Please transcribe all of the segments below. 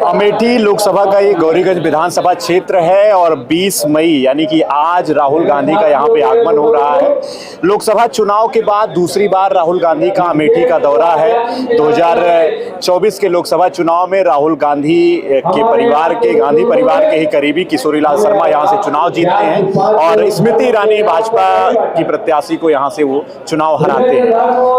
अमेठी लोकसभा का ये गौरीगंज विधानसभा क्षेत्र है और 20 मई यानी कि आज राहुल गांधी का यहाँ पे आगमन हो रहा है। लोकसभा चुनाव के बाद दूसरी बार राहुल गांधी का अमेठी का दौरा है। 2024 के लोकसभा चुनाव में राहुल गांधी परिवार के ही करीबी किशोरीलाल शर्मा यहाँ से चुनाव जीतते हैं और स्मृति ईरानी भाजपा की प्रत्याशी को यहाँ से वो चुनाव हराते हैं।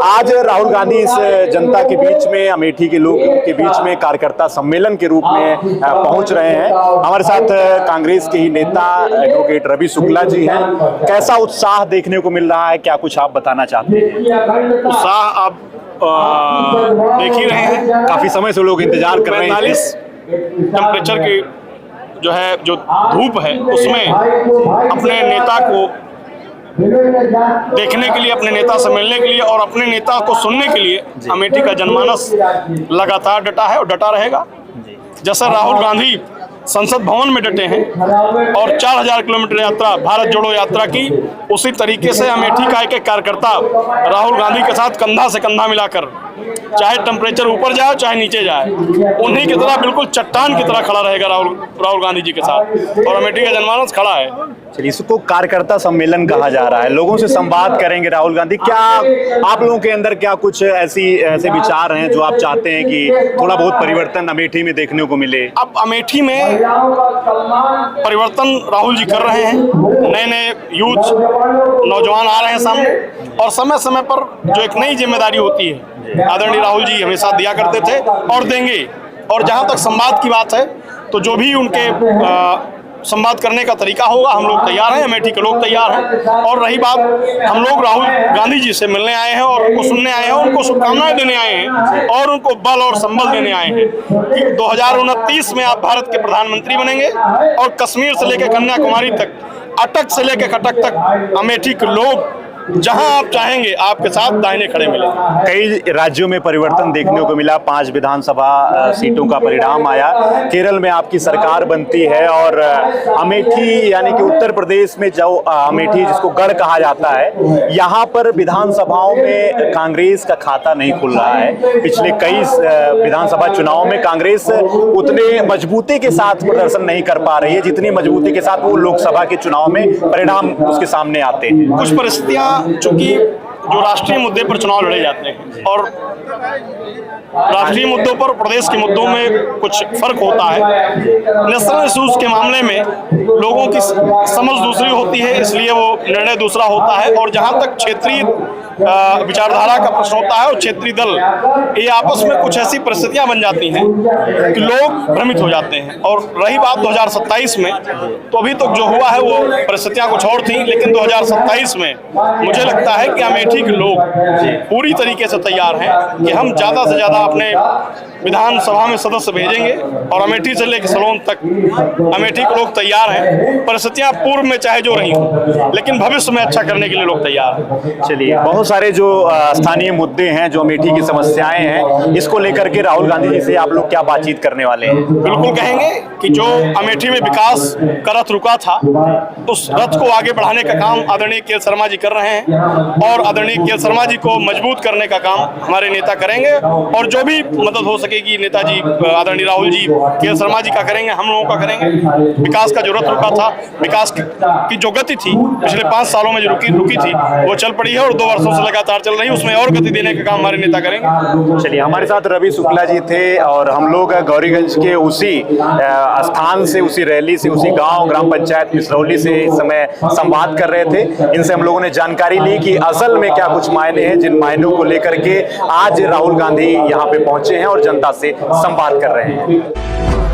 आज राहुल गांधी इस जनता के बीच में, अमेठी के लोगों के बीच में कार्यकर्ता सम्मेलन के रूप में पहुंच रहे हैं। हमारे साथ कांग्रेस के ही नेता एडवोकेट रवि शुक्ला जी हैं। कैसा उत्साह देखने को मिल रहा है, क्या कुछ आप बताना चाहते हैं? उत्साह आप देख ही रहे हैं, काफी समय से लोग इंतजार कर रहे हैं। 45 टेम्परेचर की जो धूप है उसमें अपने नेता को देखने के लिए, अपने नेता से मिलने के लिए और अपने नेता को सुनने के लिए अमेठी का जनमानस लगातार डटा है और डटा रहेगा। जैसे राहुल गांधी संसद भवन में डटे हैं और 4000 किलोमीटर यात्रा, भारत जोड़ो यात्रा की, उसी तरीके से अमेठी का एक कार्यकर्ता राहुल गांधी के साथ कंधा से कंधा मिलाकर, चाहे टेम्परेचर ऊपर जाए चाहे नीचे जाए, उन्हीं की तरह बिल्कुल चट्टान की तरह खड़ा रहेगा राहुल गांधी जी के साथ। और अमेठी का जनमानस खड़ा है। चलिए, इसको कार्यकर्ता सम्मेलन कहा जा रहा है। लोगों से संवाद करेंगे राहुल गांधी। क्या आप लोगों के अंदर क्या कुछ ऐसे विचार हैं जो आप चाहते हैं कि थोड़ा बहुत परिवर्तन अमेठी में देखने को मिले? अब अमेठी में परिवर्तन राहुल जी कर रहे हैं। नए नए यूथ नौजवान आ रहे हैं सामने और समय समय पर जो एक नई जिम्मेदारी होती है, आदरणीय राहुल जी हमेशा दिया करते थे और देंगे। और जहां तक संवाद की बात है तो जो भी उनके संवाद करने का तरीका होगा, हम लोग तैयार हैं, अमेठी के लोग तैयार हैं। और रही बात, हम लोग राहुल गांधी जी से मिलने आए हैं और उनको सुनने आए हैं, उनको शुभकामनाएं देने आए हैं और उनको बल और संबल देने आए हैं कि 2029 में आप भारत के प्रधानमंत्री बनेंगे और कश्मीर से लेकर कन्याकुमारी तक, अटक से लेकर कटक तक अमेठी के लोग जहां आप चाहेंगे आपके साथ दाहिने खड़े मिले। कई राज्यों में परिवर्तन देखने को मिला। 5 विधानसभा सीटों का परिणाम आया। केरल में आपकी सरकार बनती है और अमेठी यानी कि उत्तर प्रदेश में जो अमेठी जिसको गढ़ कहा जाता है, यहाँ पर विधानसभाओं में कांग्रेस का खाता नहीं खुल रहा है। पिछले कई विधानसभा चुनाव में कांग्रेस उतने मजबूती के साथ प्रदर्शन नहीं कर पा रही है जितनी मजबूती के साथ वो लोकसभा के चुनाव में परिणाम उसके सामने आते हैं। कुछ परिस्थितियां, चूंकि जो राष्ट्रीय मुद्दे पर चुनाव लड़े जाते हैं और राष्ट्रीय मुद्दों पर प्रदेश के मुद्दों में कुछ फर्क होता है। नेशनल इश्यूज के मामले में लोगों की समझ दूसरी होती है, इसलिए वो निर्णय दूसरा होता है। और जहां तक क्षेत्रीय विचारधारा का प्रश्न होता है और क्षेत्रीय दल, ये आपस में कुछ ऐसी परिस्थितियां बन जाती हैं कि लोग भ्रमित हो जाते हैं। और रही बात 2027 में, तो अभी तक जो हुआ है वो परिस्थितियां कुछ और थी, लेकिन 2027 में मुझे लगता है कि अमेठी के लोग पूरी तरीके से तैयार हैं कि हम ज्यादा से ज्यादा अपने विधानसभा में सदस्य भेजेंगे और अमेठी से लेकर सलोन तक अमेठी के लोग तैयार हैं। परिस्थितियां पूर्व में चाहे जो रही हों, लेकिन भविष्य में अच्छा करने के लिए लोग तैयार हैं। चलिए, बहुत सारे जो स्थानीय मुद्दे हैं, जो अमेठी की समस्याएं हैं, इसको लेकर के राहुल गांधी जी से आप लोग क्या बातचीत करने वाले हैं? बिल्कुल कहेंगे कि जो अमेठी में विकास का रथ रुका था, उस रथ को आगे बढ़ाने का काम आदरणीय के शर्मा जी कर रहे हैं और आदरणीय के शर्मा जी को मजबूत करने का काम हमारे नेता करेंगे। और जो भी मदद हो सकेगी नेताजी आदरणीय राहुल जी के शर्मा जी का करेंगे, हम लोगों का करेंगे। विकास का जो रथ रुका था, विकास की जो गति थी पिछले 5 सालों में जो रुकी थी, वो चल पड़ी है और 2 वर्षों से लगातार चल रही है। उसमें और गति देने का काम हमारे नेता करेंगे। चलिए, हमारे साथ रवि शुक्ला जी थे और हम लोग गौरीगंज के उसी स्थान से, उसी रैली से, उसी गांव ग्राम पंचायत मिसरौली से इस समय संवाद कर रहे थे। इनसे हम लोगों ने जानकारी ली कि असल में क्या कुछ मायने हैं, जिन मायनों को लेकर के आज राहुल गांधी यहाँ पे पहुंचे हैं और जनता से संवाद कर रहे हैं।